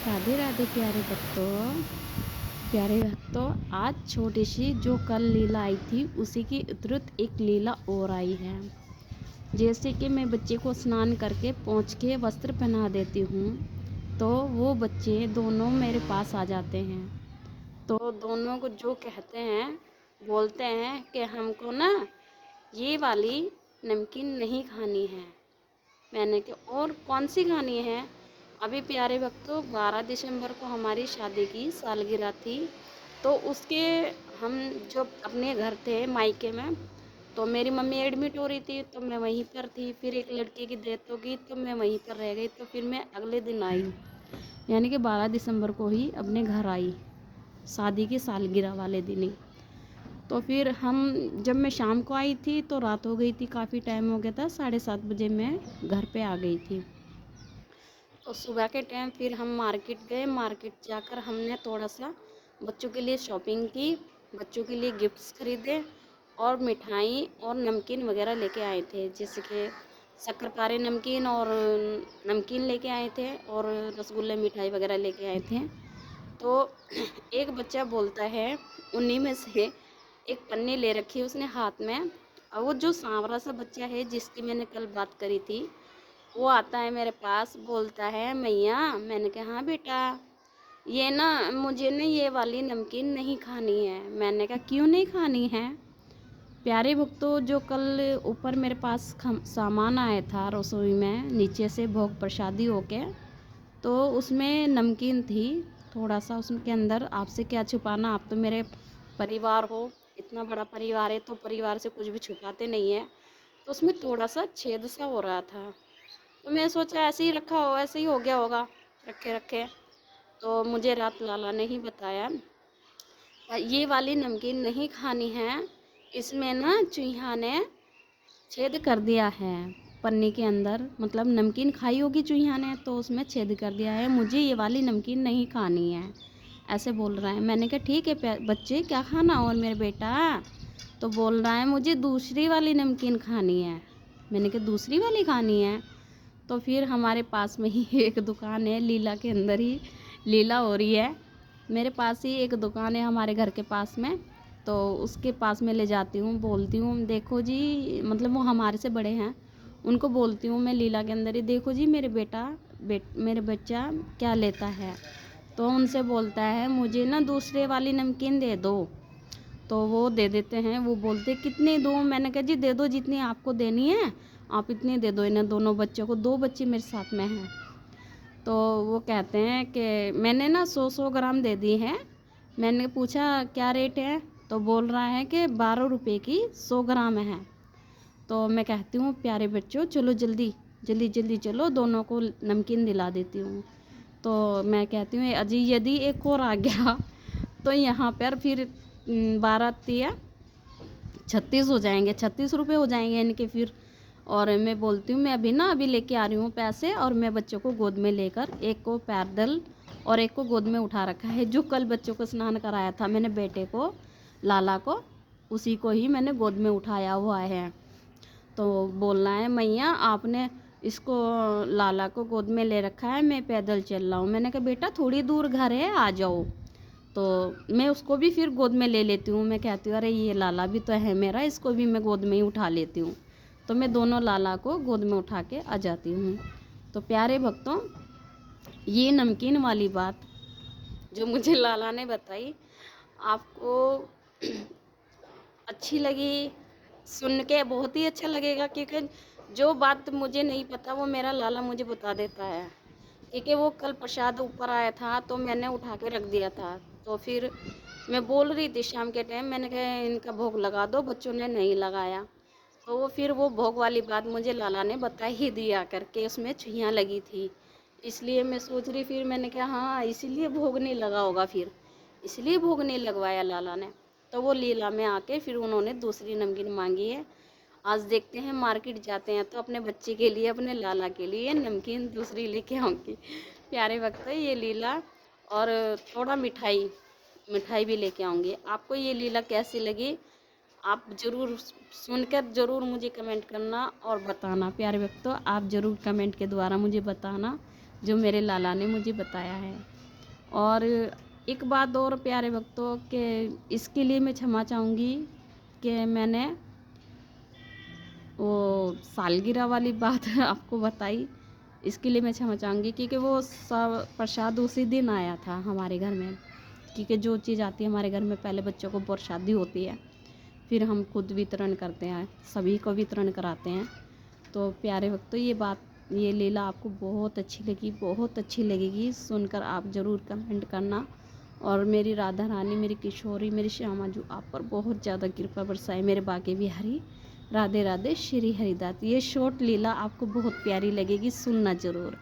राधे राधे प्यारे भक्तों, आज छोटी सी जो कल लीला आई थी उसी की उद्धृत एक लीला और आई है। जैसे कि मैं बच्चे को स्नान करके पोंछ के वस्त्र पहना देती हूँ तो वो बच्चे दोनों मेरे पास आ जाते हैं। तो दोनों को जो कहते हैं बोलते हैं कि हमको ना ये वाली नमकीन नहीं खानी है। मैंने कहा और कौन सी खानी है? अभी प्यारे भक्तों 12 दिसंबर को हमारी शादी की सालगिरह थी। तो उसके हम जब अपने घर थे मायके में, तो मेरी मम्मी एडमिट हो रही थी तो मैं वहीं पर थी। फिर एक लड़के की डेथ हो गई तो मैं वहीं पर रह गई। तो फिर मैं अगले दिन आई, यानी कि 12 दिसंबर को ही अपने घर आई, शादी की सालगिरह वाले दिन ही। तो फिर जब मैं शाम को आई थी तो रात हो गई थी, काफ़ी टाइम हो गया था, 7:30 बजे मैं घर पे आ गई थी। तो सुबह के टाइम फिर हम मार्केट गए। मार्केट जाकर हमने थोड़ा सा बच्चों के लिए शॉपिंग की, बच्चों के लिए गिफ्ट्स खरीदे और मिठाई और नमकीन वगैरह लेके आए थे। जैसे कि शक्करपारे नमकीन और नमकीन लेके आए थे और रसगुल्ले मिठाई वगैरह लेके आए थे। तो एक बच्चा बोलता है, उन्हीं में से एक पन्नी ले रखी है उसने हाथ में, और वो जो सांवरा सा बच्चा है जिसकी मैंने कल बात करी थी, वो आता है मेरे पास, बोलता है मैया। मैंने कहा हाँ बेटा, ये ना मुझे ना ये वाली नमकीन नहीं खानी है। मैंने कहा क्यों नहीं खानी है? प्यारे भक्तों, जो कल ऊपर मेरे पास सामान आया था रसोई में नीचे से भोग प्रसादी होके, तो उसमें नमकीन थी थोड़ा सा उसके अंदर। आपसे क्या छुपाना, आप तो मेरे परिवार हो, इतना बड़ा परिवार है तो परिवार से कुछ भी छुपाते नहीं है। तो उसमें थोड़ा सा छेद सा हो रहा था, तो मैं सोचा ऐसे ही रखा हो, ऐसे ही हो गया होगा रखे रखे। तो मुझे रात लाला ने ही बताया, ये वाली नमकीन नहीं खानी है, इसमें ना चूहा ने छेद कर दिया है पन्नी के अंदर। मतलब नमकीन खाई होगी चूहा ने तो उसमें छेद कर दिया है, मुझे ये वाली नमकीन नहीं खानी है, ऐसे बोल रहा है। मैंने कहा ठीक है बच्चे, क्या खाना और मेरे बेटा? तो बोल रहा है मुझे दूसरी वाली नमकीन खानी है। मैंने कहा दूसरी वाली खानी है? तो फिर हमारे पास में ही एक दुकान है, लीला के अंदर ही लीला हो रही है। मेरे पास ही एक दुकान है हमारे घर के पास में, तो उसके पास में ले जाती हूँ, बोलती हूँ देखो जी, मतलब वो हमारे से बड़े हैं, उनको बोलती हूँ मैं लीला के अंदर ही, देखो जी मेरे मेरे बच्चा क्या लेता है। तो उनसे बोलता है मुझे ना दूसरे वाली नमकीन दे दो। तो वो दे देते हैं। वो बोलते कितने दूँ? मैंने कहा जी दे दो जितनी आपको देनी है, आप इतनी दे दो इन्हें दोनों बच्चों को, 2 बच्चे मेरे साथ में हैं। तो वो कहते हैं कि मैंने ना 100-100 ग्राम दे दी है। मैंने पूछा क्या रेट है? तो बोल रहा है कि 12 रुपये की 100 ग्राम है। तो मैं कहती हूँ प्यारे बच्चों चलो जल्दी जल्दी जल्दी चलो, दोनों को नमकीन दिला देती हूँ। तो मैं कहती हूँ अजी यदि एक और आ गया तो यहाँ पर फिर 12-36 हो जाएंगे, 36 रुपये हो जाएंगे इनके फिर। और मैं बोलती हूँ मैं अभी लेके आ रही हूँ पैसे, और मैं बच्चों को गोद में लेकर, एक को पैदल और एक को गोद में उठा रखा है। जो कल बच्चों को स्नान कराया था मैंने बेटे को, लाला को, उसी को ही मैंने गोद में उठाया हुआ है। तो बोलना है मैया आपने इसको लाला को गोद में ले रखा है, मैं पैदल चल रहा हूँ। मैंने कहा बेटा थोड़ी दूर घर है, आ जाओ। तो मैं उसको भी फिर गोद में ले लेती हूँ। मैं कहती हूँ अरे ये लाला भी तो है मेरा, इसको भी मैं गोद में ही उठा लेती हूँ। तो मैं दोनों लाला को गोद में उठा के आ जाती हूँ। तो प्यारे भक्तों, ये नमकीन वाली बात जो मुझे लाला ने बताई, आपको अच्छी लगी? सुन के बहुत ही अच्छा लगेगा, क्योंकि जो बात मुझे नहीं पता वो मेरा लाला मुझे बता देता है। क्योंकि वो कल प्रसाद ऊपर आया था तो मैंने उठा के रख दिया था। तो फिर मैं बोल रही थी शाम के टाइम, मैंने कहा इनका भोग लगा दो, बच्चों ने नहीं लगाया। तो वो भोग वाली बात मुझे लाला ने बता ही दिया करके, उसमें छुइयाँ लगी थी। इसलिए मैं सोच रही, फिर मैंने कहा हाँ इसीलिए भोग नहीं लगा होगा, फिर इसलिए भोग नहीं लगवाया लाला ने। तो वो लीला में आके फिर उन्होंने दूसरी नमकीन मांगी है। आज देखते हैं, मार्केट जाते हैं तो अपने बच्चे के लिए, अपने लाला के लिए नमकीन दूसरी लेके आऊँगी। प्यारे वक्त है ये लीला, और थोड़ा मिठाई मिठाई भी लेके आऊँगी। आपको ये लीला कैसी लगी? आप ज़रूर सुनकर ज़रूर मुझे कमेंट करना और बताना। प्यारे वक्तों, आप ज़रूर कमेंट के द्वारा मुझे बताना जो मेरे लाला ने मुझे बताया है। और एक बात और प्यारे भक्तों के इसके लिए मैं क्षमा चाहूँगी कि मैंने वो सालगिरह वाली बात आपको बताई, इसके लिए मैं क्षमा चाहूँगी क्योंकि वो सब प्रसाद उसी दिन आया था हमारे घर में। क्योंकि जो चीज़ आती है हमारे घर में पहले बच्चों को प्रसादी होती है, फिर हम खुद वितरण करते हैं, सभी को वितरण कराते हैं। तो प्यारे भक्तों ये लीला आपको बहुत अच्छी लगी, बहुत अच्छी लगेगी, सुनकर आप ज़रूर कमेंट करना। और मेरी राधा रानी, मेरी किशोरी, मेरी श्यामा जो आप पर बहुत ज़्यादा कृपा बरसाए, मेरे बाके बिहारी। राधे राधे, श्री हरिदास। ये शॉर्ट लीला आपको बहुत प्यारी लगेगी, सुनना ज़रूर।